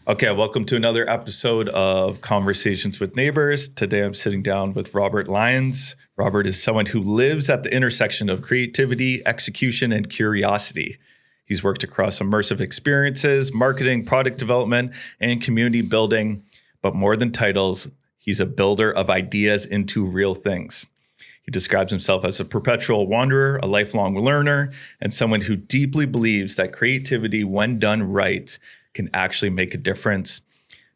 Okay, welcome to another episode of Conversations with Neighbours. Today I'm sitting down with Robert Lyons. Robert is someone who lives at the intersection of creativity, execution, and curiosity. He's worked across immersive experiences, marketing, product development, and community building. But more than titles, he's a builder of ideas into real things. He describes himself as a perpetual wanderer, a lifelong learner, and someone who deeply believes that creativity, when done right, can actually make a difference.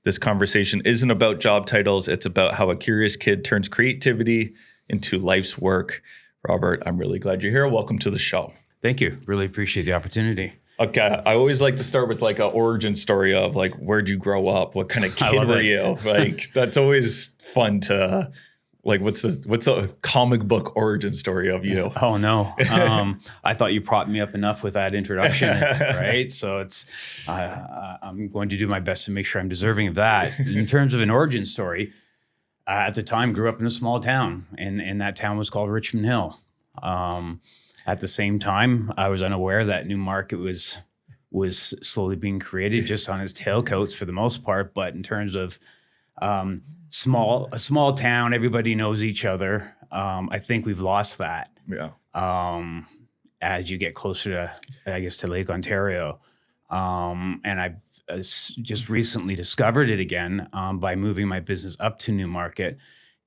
This conversation isn't about job titles. It's about how a curious kid turns creativity into life's work. Robert, I'm really glad you're here. Welcome to the show. Thank you. Really appreciate the opportunity. Okay. I always like to start with like an origin story of like, where'd you grow up? What kind of kid were you? Like, that's always fun to like, what's the comic book origin story of you? Oh, no. I thought you propped me up enough with that introduction, right? So I'm going to do my best to make sure I'm deserving of that. In terms of an origin story, at the time, grew up in a small town, and that town was called Richmond Hill. At the same time, I was unaware that Newmarket was slowly being created just on its tailcoats for the most part. But in terms of a small town, everybody knows each other. I think we've lost that. Yeah. As you get closer to Lake Ontario. And I've just recently discovered it again by moving my business up to Newmarket.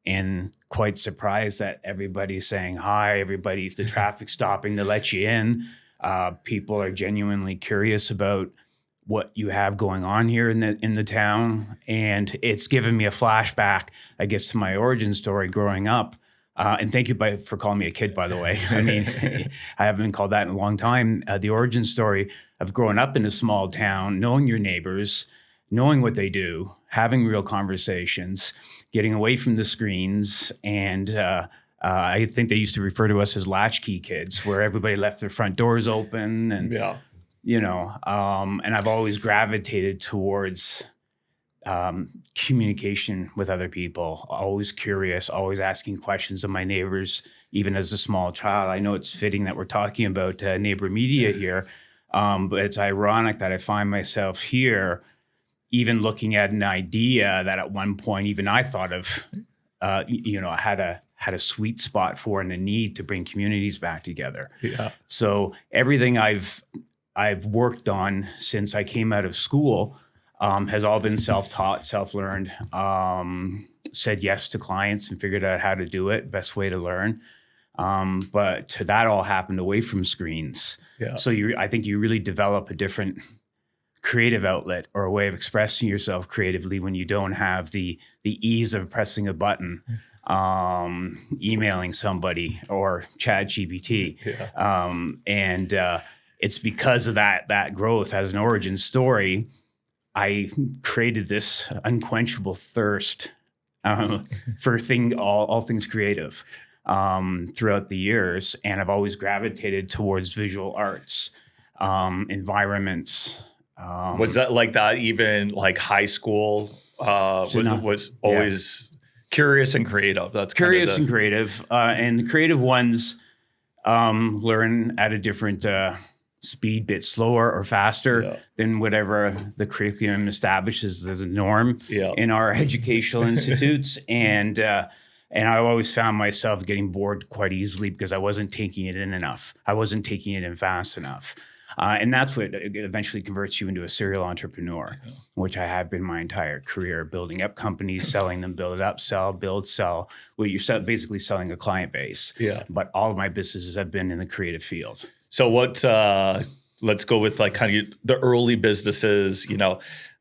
And quite surprised that everybody's saying hi, the traffic's stopping to let you in. People are genuinely curious about what you have going on here in the town. And it's given me a flashback, I guess, to my origin story growing up. And thank you for calling me a kid, by the way. I mean, I haven't been called that in a long time. The origin story of growing up in a small town, knowing your neighbors, knowing what they do, having real conversations, getting away from the screens. And I think they used to refer to us as latchkey kids, where everybody left their front doors open. And, and I've always gravitated towards communication with other people, always curious, always asking questions of my neighbors, even as a small child. I know it's fitting that we're talking about neighbor media here, but it's ironic that I find myself here even looking at an idea that at one point even I thought of, I had a sweet spot for and a need to bring communities back together. Yeah. So everything I've worked on since I came out of school has all been self-taught, self-learned, said yes to clients and figured out how to do it, best way to learn. But that all happened away from screens. Yeah. So I think you really develop a different creative outlet or a way of expressing yourself creatively when you don't have the ease of pressing a button, emailing somebody or ChatGPT. Yeah. It's because of that growth as an origin story, I created this unquenchable thirst for all things creative throughout the years. And I've always gravitated towards visual arts, environments. Was that like that even like high school was always curious and creative? That's curious and creative. And the creative ones learn at a different speed, bit slower or faster than whatever the curriculum establishes as a norm in our educational institutes. And I always found myself getting bored quite easily because I wasn't taking it in enough. I wasn't taking it in fast enough. And that's what eventually converts you into a serial entrepreneur, which I have been my entire career, building up companies, selling them, build it up, sell, build, sell. Well, you're basically selling a client base. Yeah. But all of my businesses have been in the creative field. So let's go with like kind of the early businesses.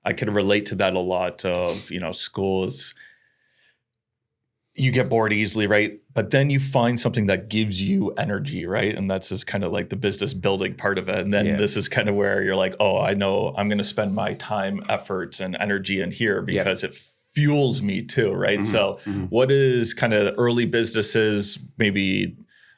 I can relate to that a lot of, schools. You get bored easily, right? But then you find something that gives you energy, right? And that's just kind of like the business building part of it. And then this is kind of where you're like, oh, I know I'm going to spend my time, efforts, and energy in here because it fuels me too, right? Mm-hmm. So what is kind of early businesses, maybe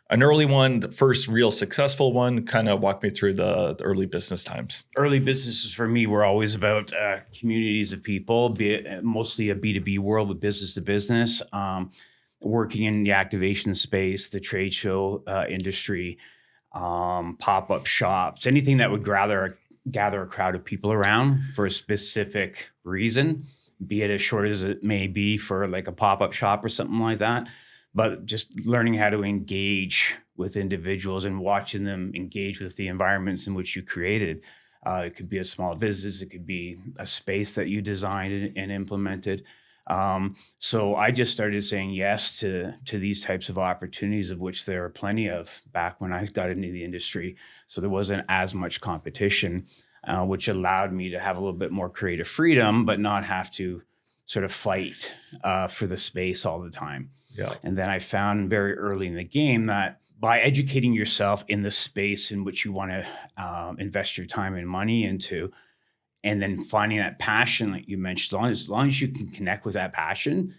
an early one, the first real successful one? Kind of walk me through the early business times. Early businesses for me were always about communities of people, be it mostly a B2B world with business to business, working in the activation space, the trade show industry, pop-up shops, anything that would gather gather a crowd of people around for a specific reason, be it as short as it may be for like a pop-up shop or something like that. But just learning how to engage with individuals and watching them engage with the environments in which you created. It could be a small business, it could be a space that you designed and implemented. So I just started saying yes to these types of opportunities, of which there are plenty of back when I got into the industry. So there wasn't as much competition, which allowed me to have a little bit more creative freedom, but not have to sort of fight for the space all the time. Yeah. And then I found very early in the game that by educating yourself in the space in which you want to invest your time and money into, and then finding that passion, like you mentioned, as long as you can connect with that passion,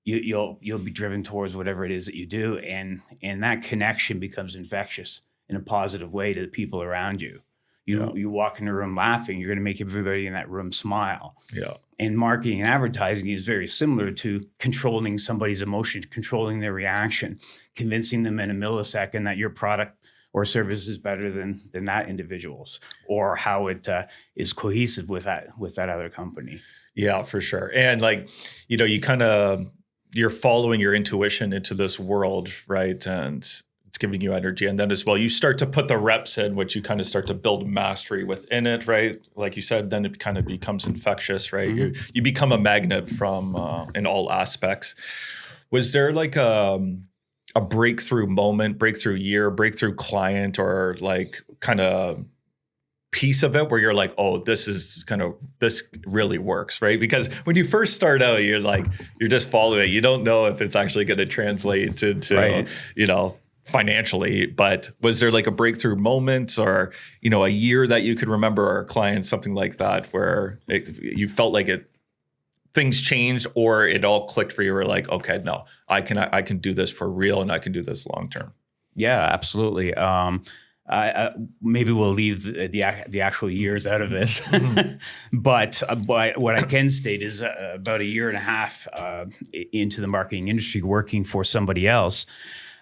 you'll be driven towards whatever it is that you do, and that connection becomes infectious in a positive way to the people around you. You walk in a room laughing, you're going to make everybody in that room smile. Yeah. And marketing and advertising is very similar to controlling somebody's emotion, controlling their reaction, convincing them in a millisecond that your product or service is better than that individual's, or how it is cohesive with that other company. Yeah, for sure. And like, you're following your intuition into this world, right? And it's giving you energy. And then as well, you start to put the reps in, which you kind of start to build mastery within it, right? Like you said, then it kind of becomes infectious, right? Mm-hmm. You become a magnet from in all aspects. Was there like a breakthrough moment, breakthrough year, breakthrough client, or like kind of piece of it where you're like, oh, this really works, right? Because when you first start out, you're just following it. You don't know if it's actually going to translate into, Right. Financially. But was there like a breakthrough moment or, a year that you could remember, or a client, something like that, where you felt like things changed or it all clicked for you? We're like, okay, no, I can do this for real and I can do this long term. Yeah, absolutely. I maybe we'll leave the actual years out of this, but what I can state is about a year and a half into the marketing industry, working for somebody else,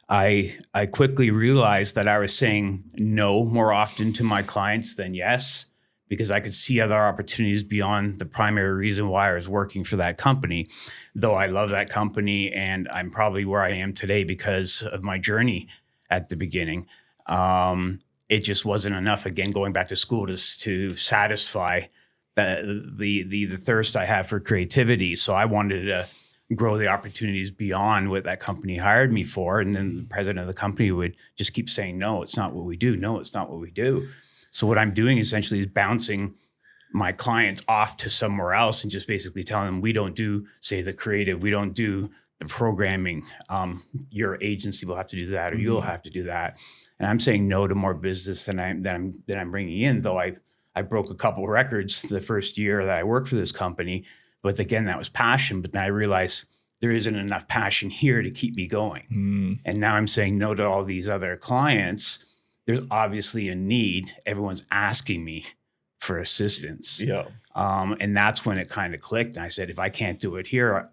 I quickly realized that I was saying no more often to my clients than yes, because I could see other opportunities beyond the primary reason why I was working for that company. Though I love that company and I'm probably where I am today because of my journey at the beginning. It just wasn't enough, again, going back to school to satisfy the thirst I have for creativity. So I wanted to grow the opportunities beyond what that company hired me for. And then the president of the company would just keep saying, no, it's not what we do. No, it's not what we do. So what I'm doing essentially is bouncing my clients off to somewhere else and just basically telling them, we don't do, say, the creative, we don't do the programming. Your agency will have to do that, or you'll have to do that. And I'm saying no to more business than I'm bringing in. Though I broke a couple of records the first year that I worked for this company, but again, that was passion. But then I realized there isn't enough passion here to keep me going. And now I'm saying no to all these other clients. There's obviously a need. Everyone's asking me for assistance. Yeah. And that's when it kind of clicked. And I said, if I can't do it here,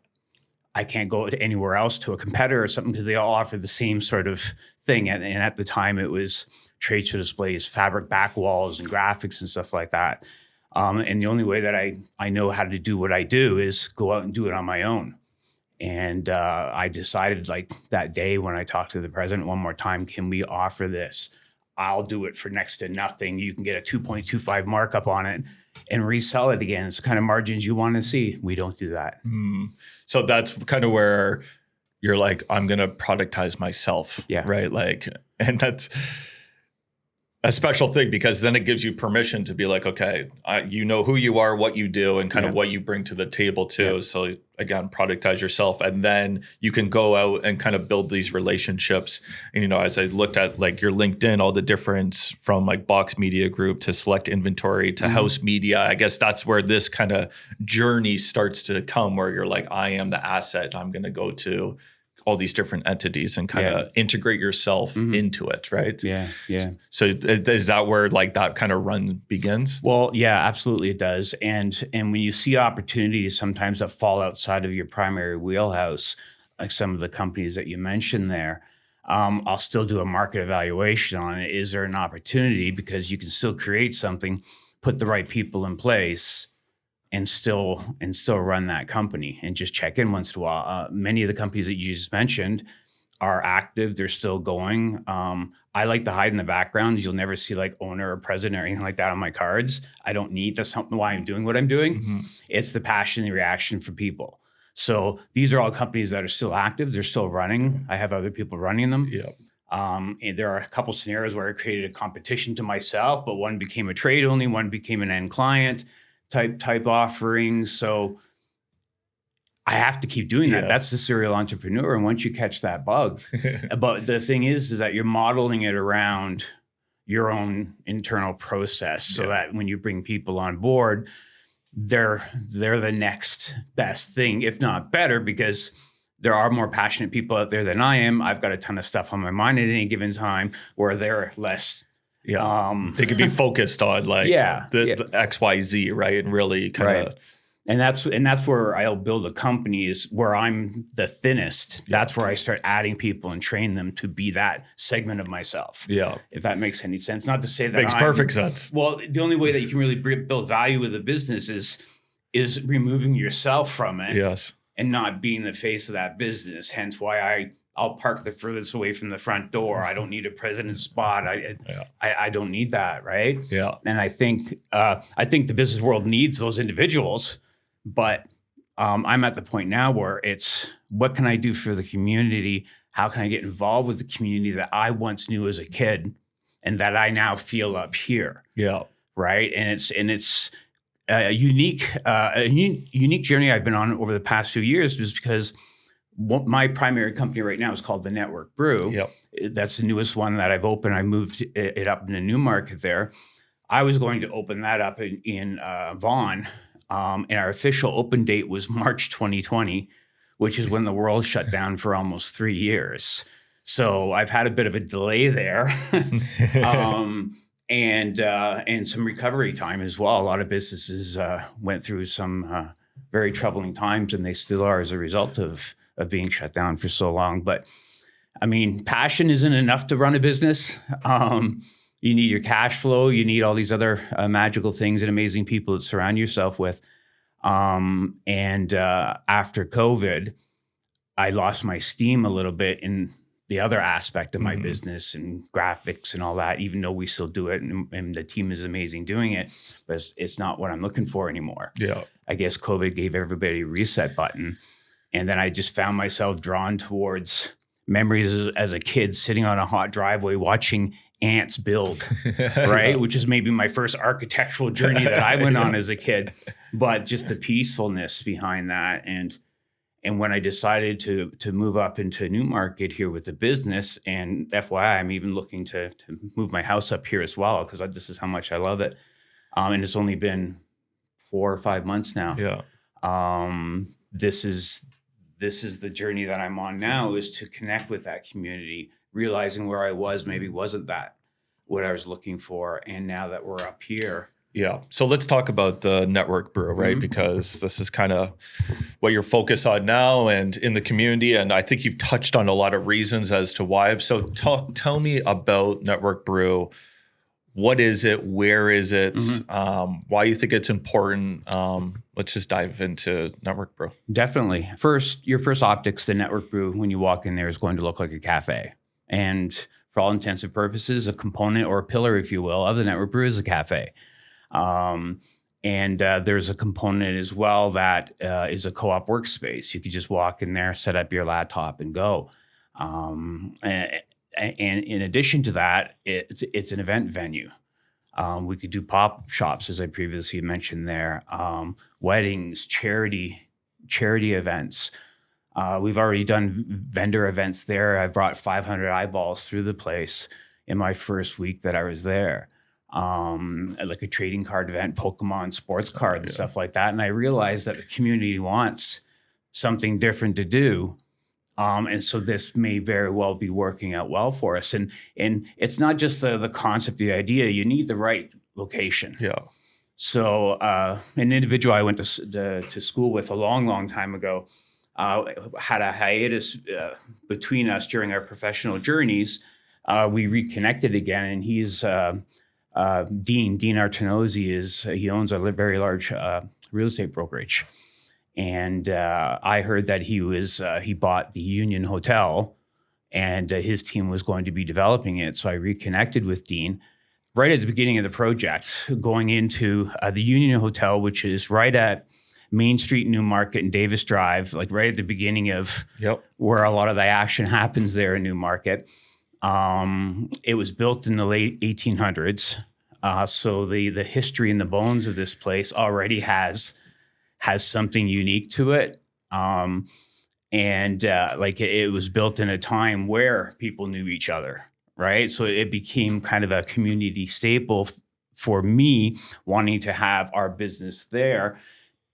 I can't go to anywhere else to a competitor or something, because they all offer the same sort of thing. And at the time it was trade show displays, fabric back walls and graphics and stuff like that. And the only way that I know how to do what I do is go out and do it on my own. And I decided, like, that day when I talked to the president one more time, can we offer this? I'll do it for next to nothing. You can get a 2.25 markup on it and resell it again. It's the kind of margins you want to see. We don't do that. So that's kind of where you're like, I'm going to productize myself. Yeah. Right. Like, and that's a special thing, because then it gives you permission to be like, okay, you know who you are, what you do, and kind of what you bring to the table too. Yeah. So again, productize yourself, and then you can go out and kind of build these relationships. And, as I looked at like your LinkedIn, all the difference from like Box Media Group to Select Inventory to House Media, I guess that's where this kind of journey starts to come, where you're like, I am the asset. I'm going to go to all these different entities and kind of integrate yourself into it, right? Yeah, yeah. So is that where like that kind of run begins? Well, yeah, absolutely it does. And when you see opportunities sometimes that fall outside of your primary wheelhouse, like some of the companies that you mentioned there, I'll still do a market evaluation on it. Is there an opportunity? Because you can still create something, put the right people in place and still run that company and just check in once in a while. Many of the companies that you just mentioned are active. They're still going. I like to hide in the background. You'll never see like owner or president or anything like that on my cards. I don't need, that's not why I'm doing what I'm doing. Mm-hmm. It's the passion and reaction for people. So these are all companies that are still active. They're still running. I have other people running them. Yeah. And there are a couple scenarios where I created a competition to myself, but one became a trade only, one became an end client type offering. So I have to keep doing that. Yeah. That's the serial entrepreneur. And once you catch that bug, but the thing is that you're modeling it around your own internal process so that when you bring people on board, they're the next best thing, if not better, because there are more passionate people out there than I am. I've got a ton of stuff on my mind at any given time where they're less. Yeah. They could be focused on like the XYZ, right? And really kind of. And that's where I'll build a company, is where I'm the thinnest. That's where I start adding people and train them to be that segment of myself. Yeah. If that makes any sense. Not to say that makes perfect sense. Well, the only way that you can really build value with a business is removing yourself from it. Yes. And not being the face of that business. Hence why I'll park the furthest away from the front door. I don't need a president spot. I don't need that, right? Yeah. And I think the business world needs those individuals, but I'm at the point now where it's, what can I do for the community? How can I get involved with the community that I once knew as a kid and that I now feel up here? Yeah. Right. And it's a unique journey I've been on over the past few years, is because my primary company right now is called the Network Brew. Yep. That's the newest one that I've opened. I moved it up in a new market there. I was going to open that up in Vaughan, and our official open date was March 2020, which is when the world shut down for almost 3 years. So I've had a bit of a delay there. And some recovery time as well. A lot of businesses went through some very troubling times, and they still are as a result of being shut down for so long. But I mean, passion isn't enough to run a business. You need your cash flow. You need all these other magical things and amazing people to surround yourself with. And after COVID, I lost my steam a little bit in the other aspect of my business and graphics and all that, even though we still do it and the team is amazing doing it, but it's not what I'm looking for anymore. Yeah. I guess COVID gave everybody a reset button. And then I just found myself drawn towards memories as a kid sitting on a hot driveway watching ants build, right? Which is maybe my first architectural journey that I went on as a kid, but just the peacefulness behind that. And when I decided to move up into a new market here with the business, and FYI, I'm even looking to move my house up here as well, because this is how much I love it. And it's only been 4 or 5 months now. Yeah. This is the journey that I'm on now, is to connect with that community, realizing where I was maybe wasn't that what I was looking for. And now that we're up here. Yeah. So let's talk about the Network Brew, right? Because this is kind of what you're focused on now and in the community. And I think you've touched on a lot of reasons as to why. So tell me about Network Brew. What is it? Where is it? Why you think it's important? Let's just dive into Network Brew. Definitely. Your first optics, the Network Brew, when you walk in there, is going to look like a cafe. And for all intents and purposes, a component or a pillar, if you will, of the Network Brew is a cafe. And there's a component as well that is a co-op workspace. You could just walk in there, set up your laptop, and go. And in addition to that, it's an event venue. We could do pop shops, as I previously mentioned there, weddings, charity events. We've already done vendor events there. I've brought 500 eyeballs through the place in my first week that I was there. Like a trading card event, Pokemon sports cards, and stuff like that. And I realized that the community wants something different to do. And so this may very well be working out well for us. And it's not just the concept, the idea. You need the right location. Yeah. So an individual I went to school with a long time ago had a hiatus between us during our professional journeys. We reconnected again, and he's Dean Artenozzi he owns a very large real estate brokerage. And I heard that he bought the Union Hotel, and his team was going to be developing it. So I reconnected with Dean right at the beginning of the project, going into the Union Hotel, which is right at Main Street, Newmarket, and Davis Drive, like right at the beginning of where a lot of the action happens there in Newmarket. It was built in the late 1800s. So the history and the bones of this place already has something unique to it. Like it was built in a time where people knew each other, right? So it became kind of a community staple for me wanting to have our business there,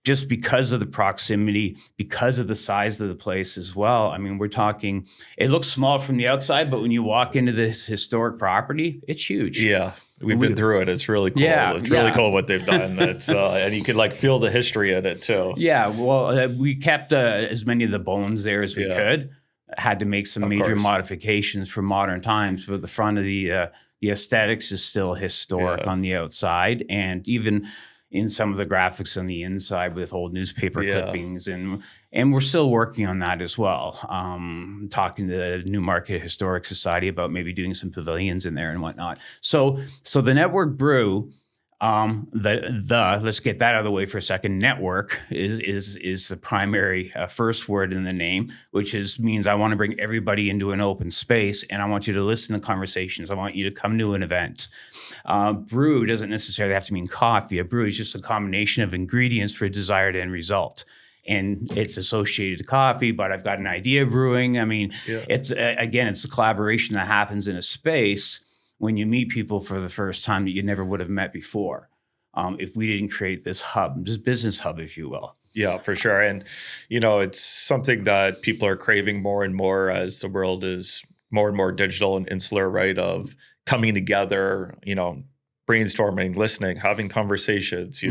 just because of the proximity, because of the size of the place as well. I mean, we're talking, it looks small from the outside, but when you walk into this historic property, it's huge. Yeah. We've been through it. It's really cool. It's really cool what they've done. It's and you could like feel the history in it too. Yeah. Well, we kept as many of the bones there as we could. Had to make some major modifications for modern times, but the front of the aesthetics is still historic on the outside, and even in some of the graphics on the inside with old newspaper clippings, and we're still working on that as well. Talking to the Newmarket Historic Society about maybe doing some pavilions in there and whatnot. So the Network Brew, let's get that out of the way for a second. Network is the primary first word in the name, which means I want to bring everybody into an open space, and I want you to listen to conversations. I want you to come to an event. Brew doesn't necessarily have to mean coffee. A brew is just a combination of ingredients for a desired end result. And it's associated to coffee, but I've got an idea brewing. I mean, it's a collaboration that happens in a space when you meet people for the first time that you never would have met before, if we didn't create this hub, this business hub, if you will. Yeah, for sure. And, it's something that people are craving more and more as the world is more and more digital and insular, right? Of coming together, brainstorming, listening, having conversations,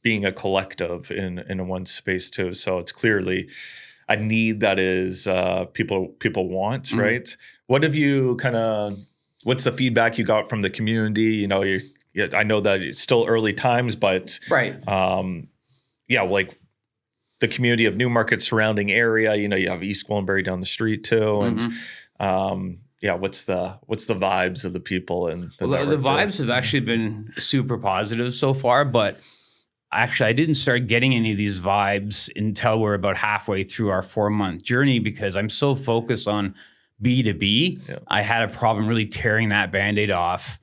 being a collective in one space too. So it's clearly a need that is people want, right? What have you what's the feedback you got from the community? I know that it's still early times, but like the community of Newmarket surrounding area, you have East Gwillimbury down the street too. And what's the vibes of the people? And the vibes have actually been super positive so far, but actually I didn't start getting any of these vibes until we're about halfway through our 4-month journey, because I'm so focused on B2B. Yeah. I had a problem really tearing that Band-Aid off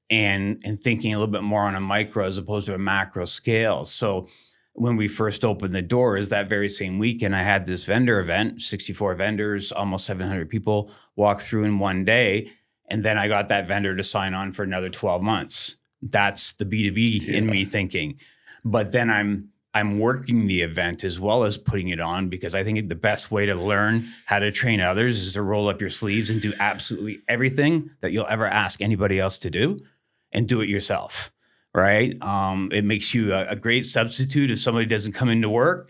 and thinking a little bit more on a micro as opposed to a macro scale. So when we first opened the doors that very same weekend, I had this vendor event, 64 vendors, almost 700 people walk through in one day. And then I got that vendor to sign on for another 12 months. That's the B2B in me thinking. But then I'm working the event as well as putting it on, because I think the best way to learn how to train others is to roll up your sleeves and do absolutely everything that you'll ever ask anybody else to do, and do it yourself. Right? It makes you a great substitute if somebody doesn't come into work,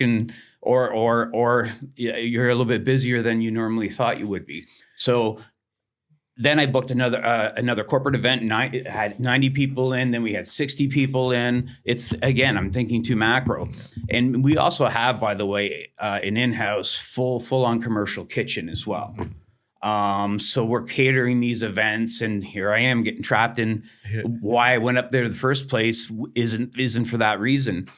or you're a little bit busier than you normally thought you would be. So then I booked another corporate event. It had 90 people in. Then we had 60 people in. I'm thinking too macro. And we also have, by the way, an in-house full-on commercial kitchen as well. So we're catering these events, and here I am getting trapped in why I went up there in the first place isn't for that reason.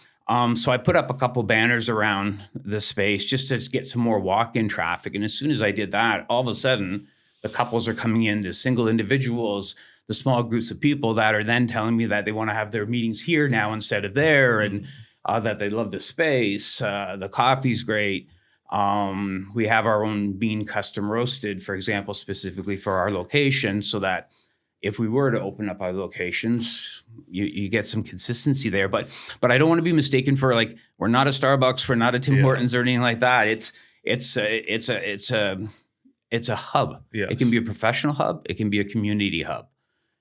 So I put up a couple banners around the space just to get some more walk-in traffic. And as soon as I did that, all of a sudden the couples are coming in, the single individuals, the small groups of people that are then telling me that they want to have their meetings here now instead of there, and that they love the space. The coffee's great. We have our own bean custom roasted, for example, specifically for our location, so that if we were to open up our locations, you get some consistency there. But I don't want to be mistaken for, like, we're not a Starbucks, we're not a Tim Hortons or anything like that. It's a hub. Yes. It can be a professional hub. It can be a community hub.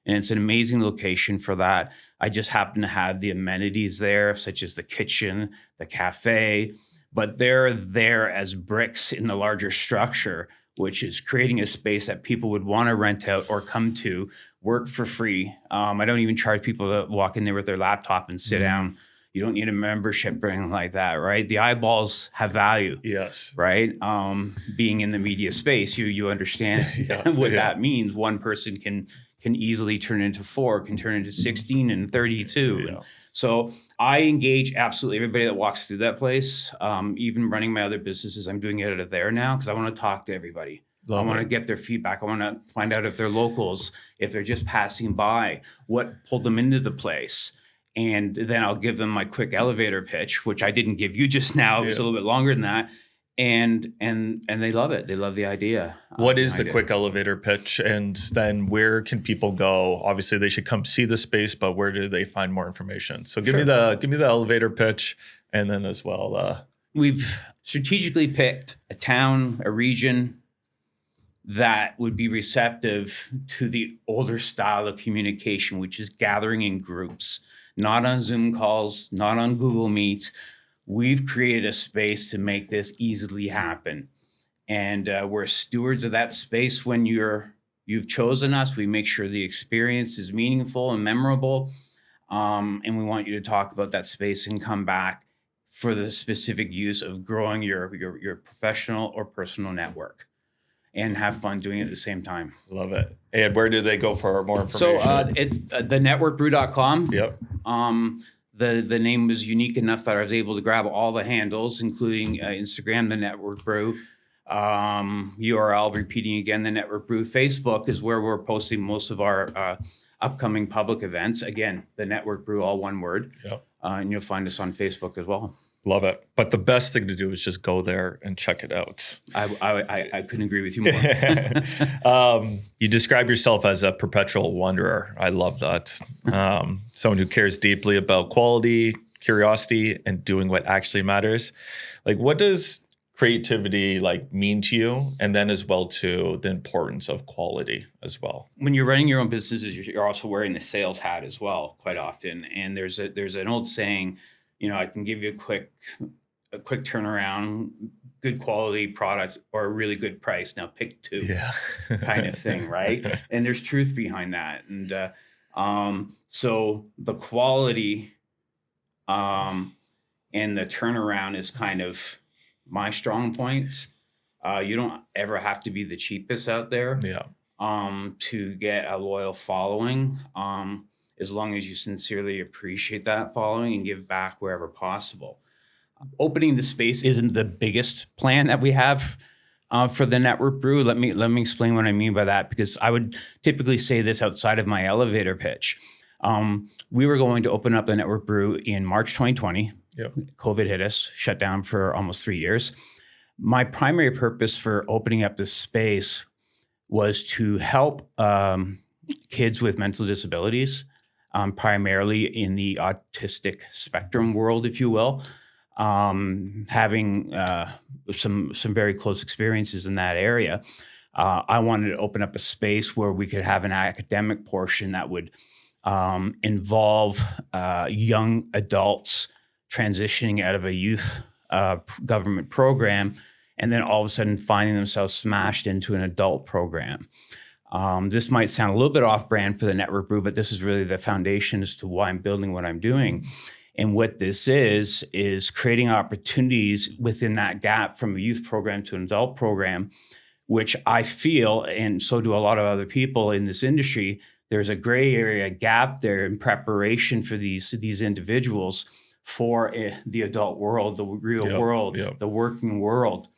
And it's an amazing location for that. I just happen to have the amenities there, such as the kitchen, the cafe, but they're there as bricks in the larger structure which is creating a space that people would want to rent out or come to, work for free. I don't even charge people to walk in there with their laptop and sit down. You don't need a membership or anything like that, right? The eyeballs have value. Yes. Right? Being in the media space, you understand what that means. One person can easily turn into 4, can turn into 16 and 32. Yeah. So I engage absolutely everybody that walks through that place. Even running my other businesses, I'm doing it out of there now because I want to talk to everybody. I want to get their feedback. I want to find out if they're locals, if they're just passing by, what pulled them into the place. And then I'll give them my quick elevator pitch, which I didn't give you just now. It was a little bit longer than that. And they love it. They love the idea. What is the quick elevator pitch? And then where can people go? Obviously, they should come see the space, but where do they find more information? So give me the elevator pitch, and then as well. We've strategically picked a town, a region that would be receptive to the older style of communication, which is gathering in groups, not on Zoom calls, not on Google Meet. We've created a space to make this easily happen. And we're stewards of that space. When you've chosen us, we make sure the experience is meaningful and memorable. And we want you to talk about that space and come back for the specific use of growing your professional or personal network and have fun doing it at the same time. Love it. And where do they go for more information? So thenetworkbrew.com. Yep. The name was unique enough that I was able to grab all the handles, including Instagram, The Network Brew, URL, repeating again, The Network Brew. Facebook is where we're posting most of our upcoming public events. Again, The Network Brew, all one word. Yep. And you'll find us on Facebook as well. Love it. But the best thing to do is just go there and check it out. I couldn't agree with you more. You describe yourself as a perpetual wanderer. I love that. Someone who cares deeply about quality, curiosity, and doing what actually matters. Like, what does creativity mean to you? And then as well to the importance of quality as well. When you're running your own businesses, you're also wearing the sales hat as well, quite often. And there's an old saying, I can give you a quick turnaround, good quality product, or a really good price. Now pick two, kind of thing, right? And there's truth behind that. And so the quality and the turnaround is kind of my strong points. You don't ever have to be the cheapest out there to get a loyal following. As long as you sincerely appreciate that following and give back wherever possible. Opening the space isn't the biggest plan that we have for the Network Brew. Let me explain what I mean by that, because I would typically say this outside of my elevator pitch. We were going to open up the Network Brew in March 2020. Yep. COVID hit us, shut down for almost 3 years. My primary purpose for opening up this space was to help kids with mental disabilities, primarily in the autistic spectrum world, if you will, having some very close experiences in that area. I wanted to open up a space where we could have an academic portion that would involve young adults transitioning out of a youth government program and then all of a sudden finding themselves smashed into an adult program. This might sound a little bit off-brand for the Network Brew, but this is really the foundation as to why I'm building what I'm doing. And what this is creating opportunities within that gap from a youth program to an adult program, which I feel, and so do a lot of other people in this industry, there's a gray area gap there in preparation for these individuals for the adult world, the real world, the working world.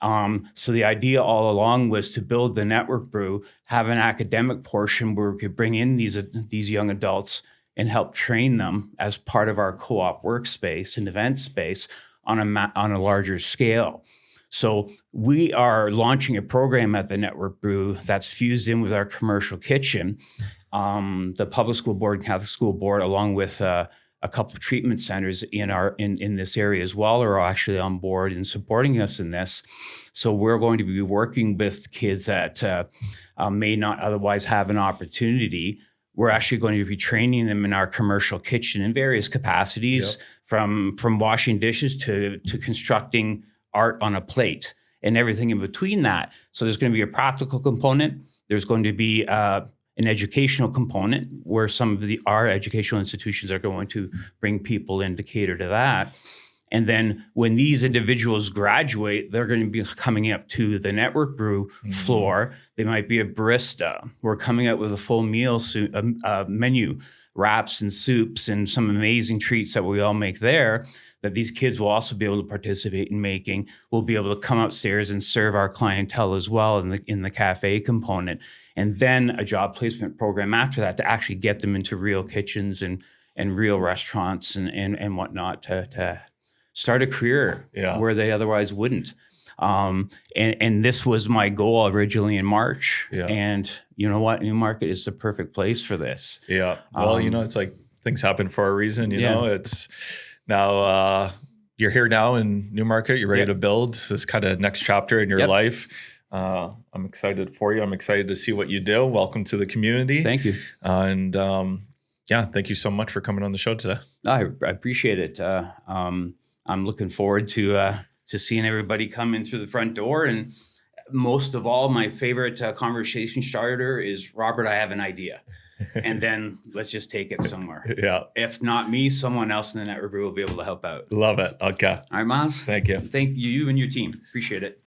So the idea all along was to build the Network Brew, have an academic portion where we could bring in these young adults and help train them as part of our co-op workspace and event space on a larger scale. So we are launching a program at the Network Brew that's fused in with our commercial kitchen. The public school board and Catholic school board, along with a couple of treatment centers in this area as well, are actually on board and supporting us in this. So we're going to be working with kids that may not otherwise have an opportunity. We're actually going to be training them in our commercial kitchen in various capacities, from washing dishes to constructing art on a plate. and everything in between that. So there's going to be a practical component. There's going to be an educational component where some of our educational institutions are going to bring people in to cater to that. And then when these individuals graduate, they're going to be coming up to the network brew floor. They might be a barista. We're coming out with a full meal menu, wraps and soups and some amazing treats that we all make there that these kids will also be able to participate in making. We'll be able to come upstairs and serve our clientele as well in the cafe component. And then a job placement program after that to actually get them into real kitchens and real restaurants and whatnot to start a career where they otherwise wouldn't. And this was my goal originally in March. Yeah. And you know what? Newmarket is the perfect place for this. Yeah. Well, it's like things happen for a reason, you know, it's now you're here now in Newmarket. You're ready to build this kind of next chapter in your life. I'm excited for you. I'm excited to see what you do. Welcome to the community. Thank you. And thank you so much for coming on the show today. I appreciate it. I'm looking forward to seeing everybody come in through the front door. And most of all, my favorite conversation starter is, Robert, I have an idea. And then let's just take it somewhere. If not me, someone else in the network will be able to help out. Love it. Okay. All right, Myles. Thank you. Thank you and your team. Appreciate it.